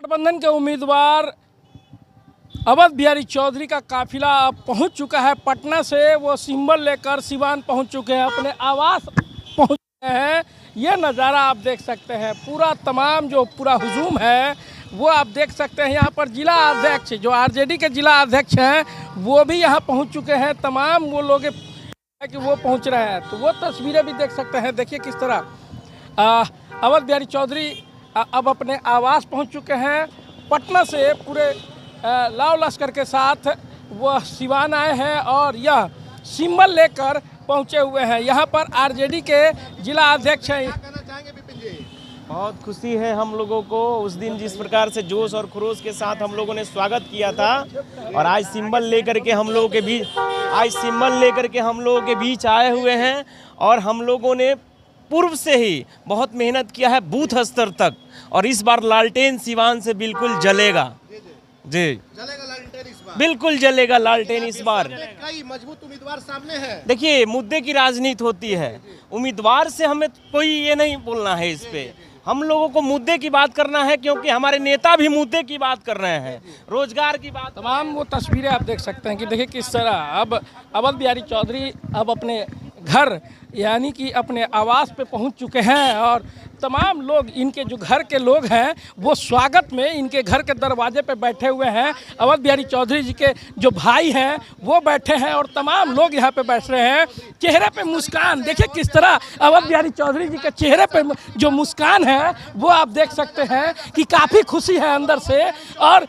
गठबंधन के उम्मीदवार अवध बिहारी चौधरी का काफिला अब पहुंच चुका है पटना से। वो सिंबल लेकर सिवान पहुंच चुके हैं, अपने आवास पहुंच चुके हैं। ये नज़ारा आप देख सकते हैं, पूरा तमाम जो पूरा हुजूम है वो आप देख सकते हैं। यहाँ पर जिला अध्यक्ष जो आरजेडी के जिला अध्यक्ष हैं वो भी यहाँ पहुँच चुके हैं। तमाम वो लोग कि वो पहुँच रहे हैं, तो वो तस्वीरें भी देख सकते हैं। देखिए किस तरह अवध बिहारी चौधरी अब अपने आवास पहुंच चुके हैं। पटना से पूरे लाव लश्कर के साथ वह सिवान आए हैं और यह सिंबल लेकर पहुंचे हुए हैं। यहाँ पर आरजेडी के जिला अध्यक्ष हैं। बहुत खुशी है हम लोगों को, उस दिन जिस प्रकार से जोश और खरोश के साथ हम लोगों ने स्वागत किया था और आज सिंबल लेकर के हम लोगों के बीच आए हुए हैं। और हम लोगों ने पूर्व से ही बहुत मेहनत किया है बूथ स्तर तक, और इस बार लालटेन सिवान से बिल्कुल जलेगा। जी जलेगा लालटेन इस बार, बिल्कुल जलेगा लालटेन इस बार। कई मजबूत उम्मीदवार सामने हैं। देखिए, मुद्दे की राजनीति होती है, उम्मीदवार से हमें कोई ये नहीं बोलना है। इस पे हम लोगों को मुद्दे की बात करना है, क्योंकि हमारे नेता भी मुद्दे की बात कर रहे हैं, रोजगार की बात। तमाम वो तस्वीरें आप देख सकते हैं कि देखिए किस तरह अब अवध बिहारी चौधरी अब अपने घर यानी कि अपने आवास पे पहुंच चुके हैं। और तमाम लोग, इनके जो घर के लोग हैं वो स्वागत में इनके घर के दरवाजे पे बैठे हुए हैं। अवध बिहारी चौधरी जी के जो भाई हैं वो बैठे हैं और तमाम लोग यहाँ पे बैठ रहे हैं। चेहरे पे मुस्कान देखिए किस तरह अवध बिहारी चौधरी जी के चेहरे पे जो मुस्कान है वो आप देख सकते हैं कि काफ़ी खुशी है अंदर से। और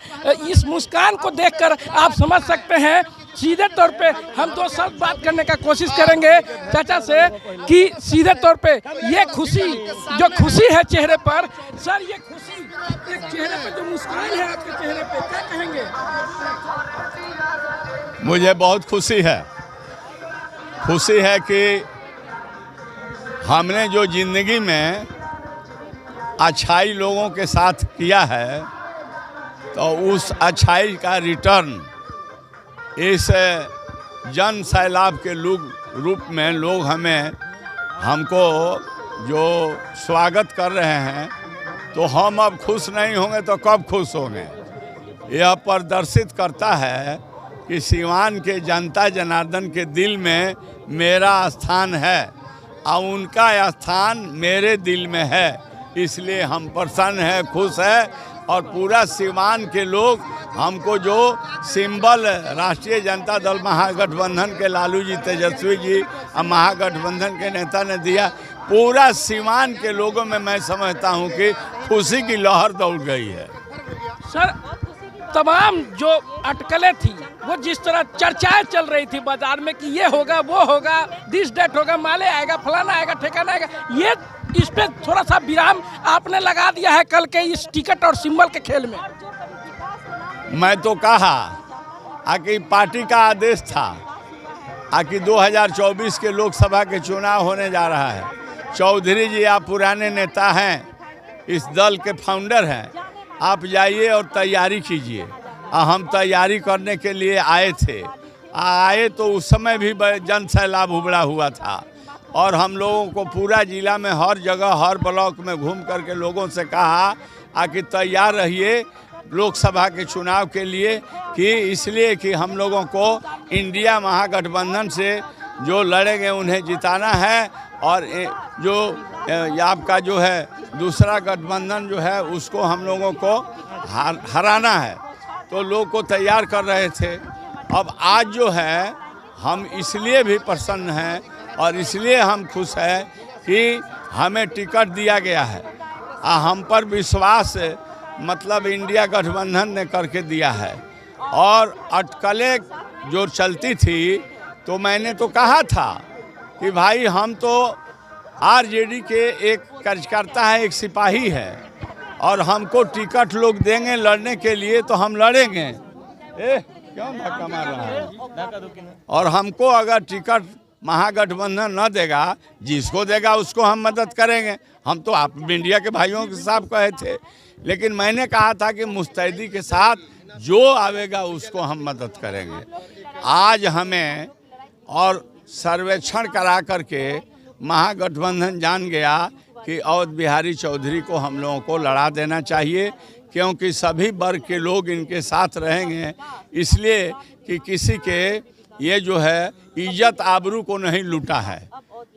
इस मुस्कान को देखकर आप समझ सकते हैं। सीधे तौर पे हम दो शब्द बात करने का कोशिश करेंगे चाचा से कि सीधे तौर पे ये खुशी, जो खुशी है चेहरे पर, सर ये खुशी एक चेहरे पे जो मुस्कान है आपके चेहरे पे, क्या कहेंगे? मुझे बहुत खुशी है कि हमने जो जिंदगी में अच्छाई लोगों के साथ किया है तो उस अच्छाई का रिटर्न इस जन सैलाब के रूप में लोग हमको जो स्वागत कर रहे हैं, तो हम अब खुश नहीं होंगे तो कब खुश होंगे। यह प्रदर्शित करता है कि सिवान के जनता जनार्दन के दिल में मेरा स्थान है और उनका स्थान मेरे दिल में है। इसलिए हम प्रसन्न हैं, खुश हैं। और पूरा सिवान के लोग हमको जो सिंबल राष्ट्रीय जनता दल महागठबंधन के लालू जी, तेजस्वी जी और महागठबंधन के नेता ने दिया, पूरा सिवान के लोगों में मैं समझता हूं कि खुशी की लहर दौड़ गई है। सर, तमाम जो अटकलें थी वो जिस तरह चर्चाएं चल रही थी बाजार में कि ये होगा वो होगा, दिस डेट होगा, माले आएगा, फलाना आएगा, ठिकाना आएगा, ये इस पे थोड़ा सा विराम आपने लगा दिया है कल के इस टिकट और सिंबल के खेल में। मैं तो कहा कि पार्टी का आदेश था कि 2024 के लोकसभा के चुनाव होने जा रहा है। चौधरी जी आप पुराने नेता हैं, इस दल के फाउंडर हैं, आप जाइए और तैयारी कीजिए। हम तैयारी करने के लिए आए तो उस समय भी जन सैलाब उबड़ा हुआ था और हम लोगों को पूरा जिला में हर जगह हर ब्लॉक में घूम करके लोगों से कहा कि तैयार रहिए लोकसभा के चुनाव के लिए, कि इसलिए कि हम लोगों को इंडिया महागठबंधन से जो लड़ेंगे उन्हें जिताना है और जो आपका जो है दूसरा गठबंधन जो है उसको हम लोगों को हराना है। तो लोग को तैयार कर रहे थे। अब आज जो है हम इसलिए भी प्रसन्न हैं और इसलिए हम खुश हैं कि हमें टिकट दिया गया है। हम पर विश्वास मतलब इंडिया गठबंधन ने करके दिया है। और अटकलें जो चलती थी तो मैंने तो कहा था कि भाई हम तो आरजेडी के एक कार्यकर्ता है, एक सिपाही है, और हमको टिकट लोग देंगे लड़ने के लिए तो हम लड़ेंगे। क्यों धक्का मार रहा है? और हमको अगर टिकट महागठबंधन न देगा, जिसको देगा उसको हम मदद करेंगे। हम तो आप इंडिया के भाइयों के साथ कहे थे, लेकिन मैंने कहा था कि मुस्तैदी के साथ जो आवेगा उसको हम मदद करेंगे। आज हमें और सर्वेक्षण करा करके महागठबंधन जान गया कि अवध बिहारी चौधरी को हम लोगों को लड़ा देना चाहिए, क्योंकि सभी वर्ग के लोग इनके साथ रहेंगे, इसलिए कि किसी के ये जो है इज्जत आबरू को नहीं लूटा है,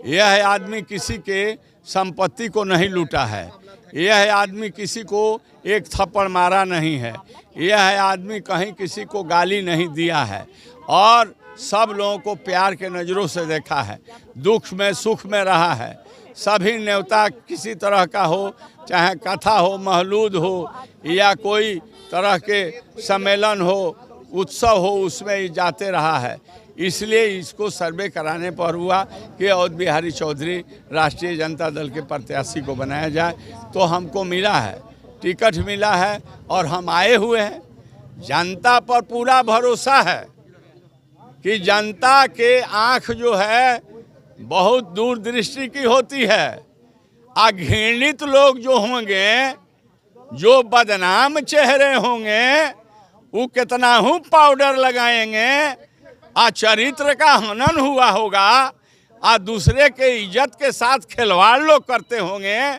यह आदमी किसी के संपत्ति को नहीं लूटा है, यह आदमी किसी को एक थप्पड़ मारा नहीं है, यह आदमी कहीं किसी को गाली नहीं दिया है और सब लोगों को प्यार के नज़रों से देखा है, दुख में सुख में रहा है। सभी न्योता किसी तरह का हो, चाहे कथा हो, महलूद हो या कोई तरह के सम्मेलन हो, उत्सव हो, उसमें जाते रहा है। इसलिए इसको सर्वे कराने पर हुआ कि अवध बिहारी चौधरी राष्ट्रीय जनता दल के प्रत्याशी को बनाया जाए। तो हमको मिला है, टिकट मिला है और हम आए हुए हैं। जनता पर पूरा भरोसा है कि जनता के आँख जो है बहुत दूरदृष्टि की होती है। घृणित लोग जो होंगे, जो बदनाम चेहरे होंगे, वो कितना ही पाउडर लगाएंगे, चरित्र का हनन हुआ होगा, दूसरे के इज्जत के साथ खिलवाड़ लोग करते होंगे,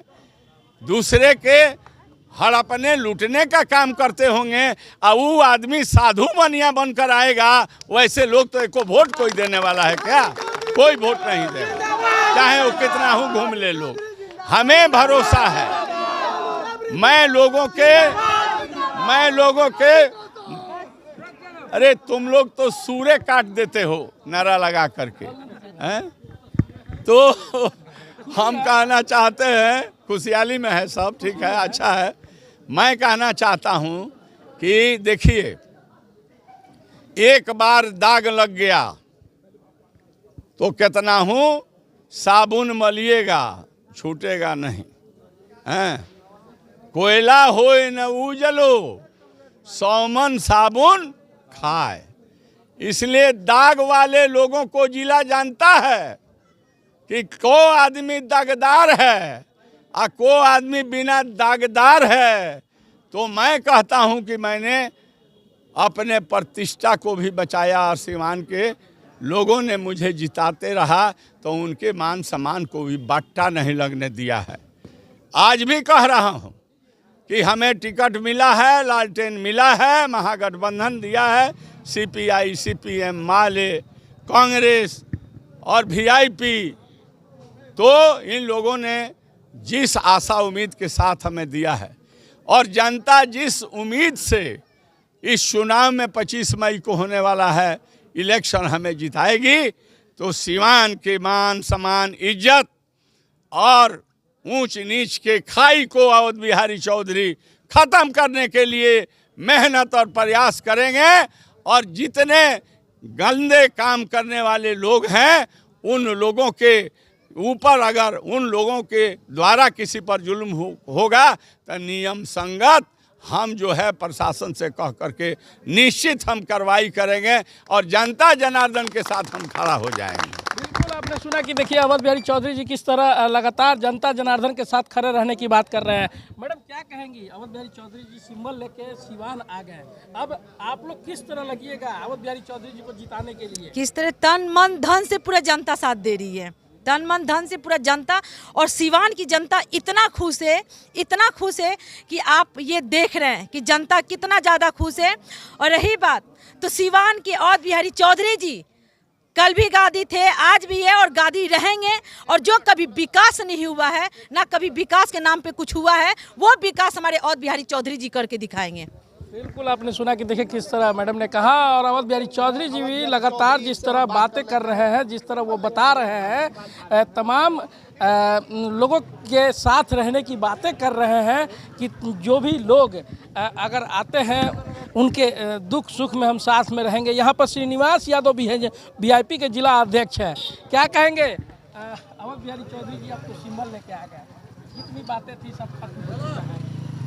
दूसरे के हड़पने लूटने का काम करते होंगे, वो आदमी साधु बनिया बनकर आएगा। वैसे लोग तो एको वोट कोई देने वाला है क्या? कोई वोट नहीं देगा, चाहे वो कितना हो घूम ले लोग। हमें भरोसा है। मैं लोगों के अरे तुम लोग तो सूरे काट देते हो नारा लगा करके हैं? तो हम कहना चाहते हैं, खुशहाली में है सब, ठीक है, अच्छा है। मैं कहना चाहता हूं कि देखिए, एक बार दाग लग गया तो कितना हूं साबुन मलिएगा, छूटेगा नहीं हैं? कोयला होए न उजलो, सौमन साबुन खाए। इसलिए दाग वाले लोगों को जिला जानता है कि को आदमी दागदार है और को आदमी बिना दागदार है। तो मैं कहता हूं कि मैंने अपने प्रतिष्ठा को भी बचाया और सिवान के लोगों ने मुझे जिताते रहा तो उनके मान सम्मान को भी बाटा नहीं लगने दिया है। आज भी कह रहा हूं कि हमें टिकट मिला है, लालटेन मिला है, महागठबंधन दिया है, सीपीआई, सीपीएम, माले, कांग्रेस और वीआईपी। तो इन लोगों ने जिस आशा उम्मीद के साथ हमें दिया है और जनता जिस उम्मीद से इस चुनाव में 25 मई को होने वाला है इलेक्शन हमें जिताएगी, तो सिवान के मान सम्मान, इज्जत और ऊंच नीच के खाई को अवध बिहारी चौधरी खत्म करने के लिए मेहनत और प्रयास करेंगे। और जितने गंदे काम करने वाले लोग हैं, उन लोगों के ऊपर अगर उन लोगों के द्वारा किसी पर जुल्म होगा तो नियम संगत हम जो है प्रशासन से कह करके निश्चित हम कार्रवाई करेंगे और जनता जनार्दन के साथ हम खड़ा हो जाएंगे। बिल्कुल, आपने सुना कि देखिए अवध बिहारी चौधरी जी किस तरह लगातार जनता जनार्दन के साथ खड़े रहने की बात कर रहे हैं। मैडम क्या कहेंगी, अवध बिहारी चौधरी जी सिंबल लेके सिवान आ गए, अब आप लोग किस तरह लगिएगा अवध बिहारी चौधरी जी को जिताने के लिए? किस तरह तन मन धन से पूरा जनता साथ दे रही है, तन मन धन से पूरा जनता। और सिवान की जनता इतना खुश है कि आप ये देख रहे हैं कि जनता कितना ज़्यादा खुश है। और रही बात तो सिवान के अवध बिहारी चौधरी जी कल भी गादी थे, आज भी है और गादी रहेंगे। और जो कभी विकास नहीं हुआ है, ना कभी विकास के नाम पे कुछ हुआ है, वो विकास हमारे अवध बिहारी चौधरी जी करके दिखाएंगे। बिल्कुल, आपने सुना कि देखिए किस तरह मैडम ने कहा और अवध बिहारी चौधरी जी भी लगातार जिस तरह बातें कर रहे हैं, जिस तरह वो बता रहे हैं, तमाम लोगों के साथ रहने की बातें कर रहे हैं कि जो भी लोग अगर आते हैं उनके दुख सुख में हम साथ में रहेंगे। यहाँ पर श्रीनिवास यादव भी हैं, वीआईपी के जिला अध्यक्ष हैं। क्या कहेंगे अवध बिहारी चौधरी जी, आपको सिंबल लेके आ गए, जितनी बातें थी सब खत्म हो चुका है,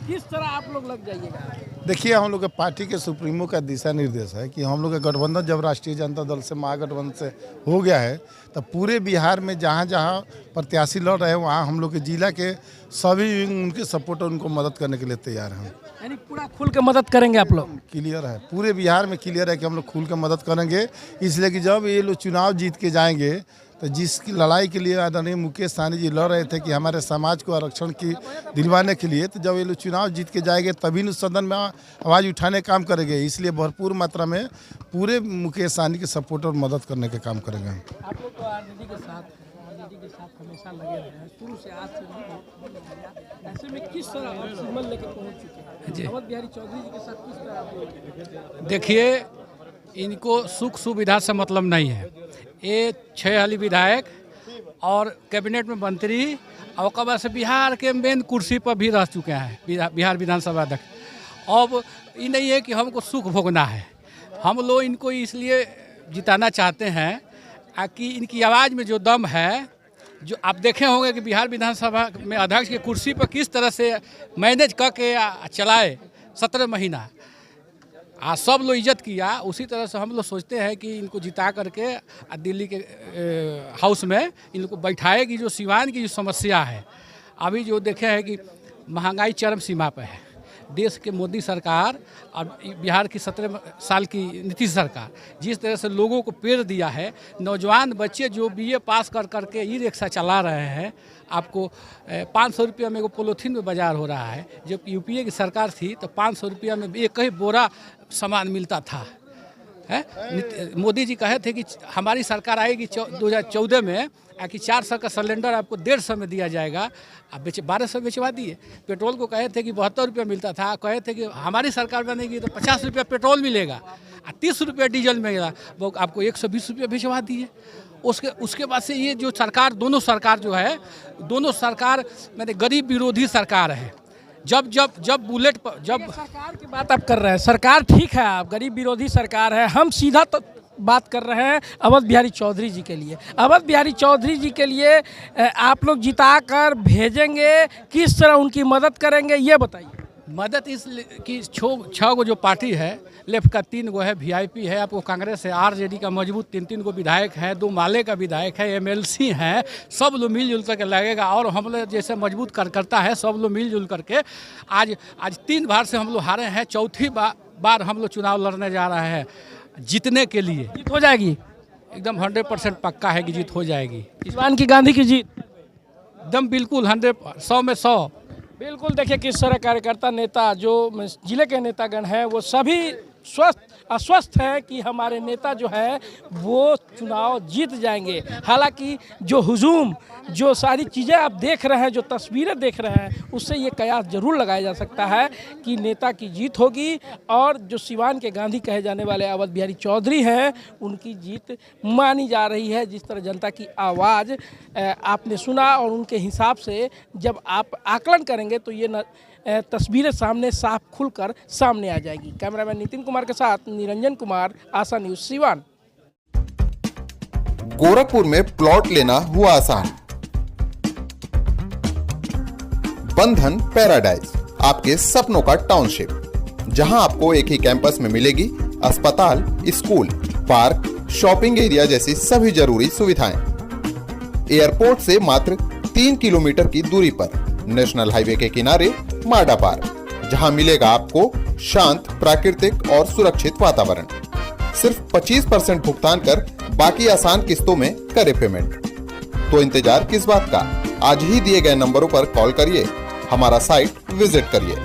किस तरह आप लोग लग जाइएगा? देखिए, हम लोग के पार्टी के सुप्रीमो का दिशा निर्देश है कि हम लोग का गठबंधन जब राष्ट्रीय जनता दल से महागठबंधन से हो गया है, तब पूरे बिहार में जहाँ जहाँ प्रत्याशी लड़ रहे हैं वहाँ हम लोग के जिला के सभी उनके सपोर्टर उनको मदद करने के लिए तैयार हैं। यानी पूरा खुल के मदद करेंगे आप लोग? क्लियर है, पूरे बिहार में क्लियर है कि हम लोग खुल के मदद करेंगे। इसलिए कि जब ये लोग चुनाव जीत के जाएंगे तो जिसकी लड़ाई के लिए आदरणीय मुकेश सहनी जी लड़ रहे थे कि हमारे समाज को आरक्षण की दिलवाने के लिए, तो जब ये लोग चुनाव जीत के जाएंगे तभी न सदन में आवाज़ उठाने का काम करेंगे। इसलिए भरपूर मात्रा में पूरे मुकेश सहनी के सपोर्ट और मदद करने का काम करेंगे। आप लोग तो आरजेडी के साथ हमेशा लगे रहे हैं, शुरू से आज से। ऐसे में किस तरह आप सिग्नल लेकर पहुंच चुके हैं? अवध बिहारी चौधरी जी के साथ किस तरह आप लोग? देखिए, इनको सुख सुविधा से मतलब नहीं है। ये 6 हाली विधायक और कैबिनेट में मंत्री और कब से बिहार के मेन कुर्सी पर भी रह चुके हैं, बिहार विधानसभा अध्यक्ष। अब ये नहीं है कि हमको सुख भोगना है, हम लोग इनको इसलिए जिताना चाहते हैं कि इनकी आवाज़ में जो दम है, जो आप देखे होंगे कि बिहार विधानसभा में अध्यक्ष की कुर्सी पर किस तरह से मैनेज करके चलाए 17 महीना, आज सब लोग इज्जत किया। उसी तरह से हम लोग सोचते हैं कि इनको जिता करके दिल्ली के हाउस में इन लोग को बैठाएगी। जो सिवान की जो समस्या है, अभी जो देखे हैं कि महंगाई चरम सीमा पर है, देश के मोदी सरकार और बिहार की 17 साल की नीतीश सरकार जिस तरह से लोगों को पेड़ दिया है, नौजवान बच्चे जो BA पास कर करके ई रिक्शा चला रहे हैं, आपको 500 रुपया में एगो पोलोथीन में बाजार हो रहा है। जब UPA की सरकार थी तो 500 रुपया में एक ही बोरा सामान मिलता था। मोदी जी कहे थे कि हमारी सरकार आएगी 2014 में कि 400 का सिलेंडर आपको 150 में दिया जाएगा, अब 1200 बेचवा दिए। पेट्रोल को कहे थे कि 72 रुपया मिलता था, कहे थे कि हमारी सरकार बनेगी तो 50 रुपया पेट्रोल मिलेगा और 30 रुपया डीजल मिलेगा, वो आपको 120 रुपया भिजवा दिए। उसके बाद से ये जो सरकार, दोनों सरकार मैंने गरीब विरोधी सरकार है। जब बुलेट पर सरकार की बात आप कर रहे हैं, सरकार ठीक है, आप गरीब विरोधी सरकार है। हम सीधा तो बात कर रहे हैं अवध बिहारी चौधरी जी के लिए। अवध बिहारी चौधरी जी के लिए आप लोग जिता कर भेजेंगे, किस तरह उनकी मदद करेंगे, ये बताइए। मदद इस कि 6 गो जो पार्टी है, लेफ्ट का 3 गो है, VIP है, आपको कांग्रेस है, RJD का मजबूत 3 गो विधायक है, 2 माले का विधायक है, MLC है, सब लोग मिलजुल करके लगेगा। और हम लोग जैसे मजबूत कार्यकर्ता है, सब लोग मिलजुल करके आज 3 बार से हम लोग हारे हैं, चौथी बार हम लोग चुनाव लड़ने जा रहे हैं जीतने के लिए। जीत हो जाएगी, एकदम 100% पक्का है कि जीत हो जाएगी। सिवान की गांधी की जीत एकदम बिल्कुल 100 में 100। बिल्कुल। देखिए किस तरह कार्यकर्ता नेता जो जिले के नेतागण हैं वो सभी आश्वस्त है कि हमारे नेता जो है वो चुनाव जीत जाएंगे। हालांकि जो हुजूम, जो सारी चीज़ें आप देख रहे हैं, जो तस्वीरें देख रहे हैं, उससे ये कयास जरूर लगाया जा सकता है कि नेता की जीत होगी और जो सिवान के गांधी कहे जाने वाले अवध बिहारी चौधरी हैं उनकी जीत मानी जा रही है। जिस तरह जनता की आवाज़ आपने सुना और उनके हिसाब से जब आप आकलन करेंगे तो ये तस्वीरें सामने साफ खुलकर सामने आ जाएगी। कैमरामैन नितिन कुमार के साथ निरंजन कुमार, आशा न्यूज़ सिवान। गोरखपुर में प्लॉट लेना हुआ आसान। बंधन पैराडाइज, आपके सपनों का टाउनशिप, जहां आपको एक ही कैंपस में मिलेगी अस्पताल, स्कूल, पार्क, शॉपिंग एरिया जैसी सभी जरूरी सुविधाएं। एयरपोर्ट से मात्र 3 किलोमीटर की दूरी पर नेशनल हाईवे के किनारे माडा पार्क, जहां मिलेगा आपको शांत, प्राकृतिक और सुरक्षित वातावरण। सिर्फ 25% भुगतान कर बाकी आसान किस्तों में करे पेमेंट। तो इंतजार किस बात का, आज ही दिए गए नंबरों पर कॉल करिए, हमारा साइट विजिट करिए।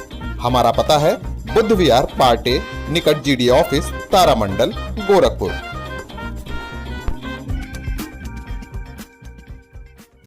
हमारा पता है बुद्ध विहार पार्टे निकट GD ऑफिस, तारामंडल, गोरखपुर।